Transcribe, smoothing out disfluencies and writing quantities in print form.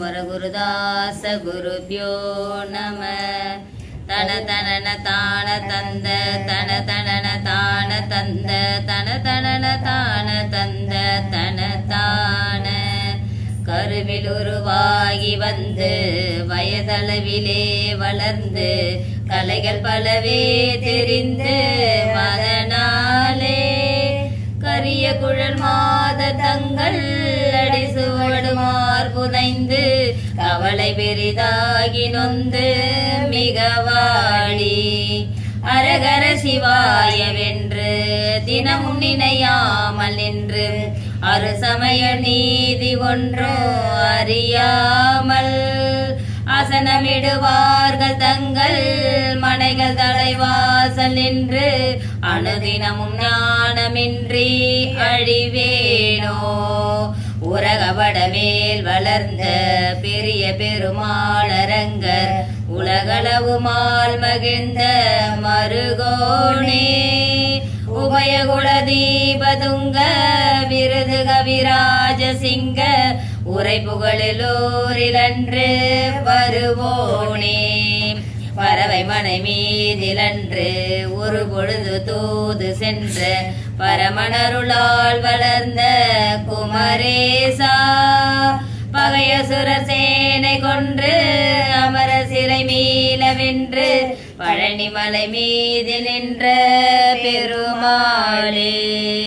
வரகுருதாச குருபியோ நம. தன தனன தான தந்த தன தனன தான தந்த தன தனன தான தந்த தன தான. கருவில் உருவாகி வந்து வயதளவிலே வளர்ந்து கலைகள் பலவே தெரிந்து மதனாலே கரிய குழல் மாத தங்கள் அடிசுவடுமார் புதைந்து கவலை பெரிதாகி நொந்து மிக வாடி அரகர சிவாய வென்று தினமும் நினையாமல் நின்று அரு சமய நீதி ஒன்றோ அறியாமல் அசனமிடுவார்கள் தங்கள் மனைகள் தலைவாசல் நின்று அனுதினமும் ஞானமின்றி அழிவேனோ. உலகபட மேல் வளர்ந்த பெரிய பெருமாளரங்கர் உலகளவுமால் மகிழ்ந்த மருகோனே உபயகுல தீபதுங்க விருது கவிராஜ சிங்க உரை புகழிலோரிலன்று வருவோனே. பறவை மனை மீதிலன்று ஒரு பொழுது தூது சென்ற பரமணருளால் வளர்ந்த குமரேசா பகையசுரர் சேனை கொன்று அமர சிறை மீள வென்று பழனி மலை மீது நின்ற பெருமாளே.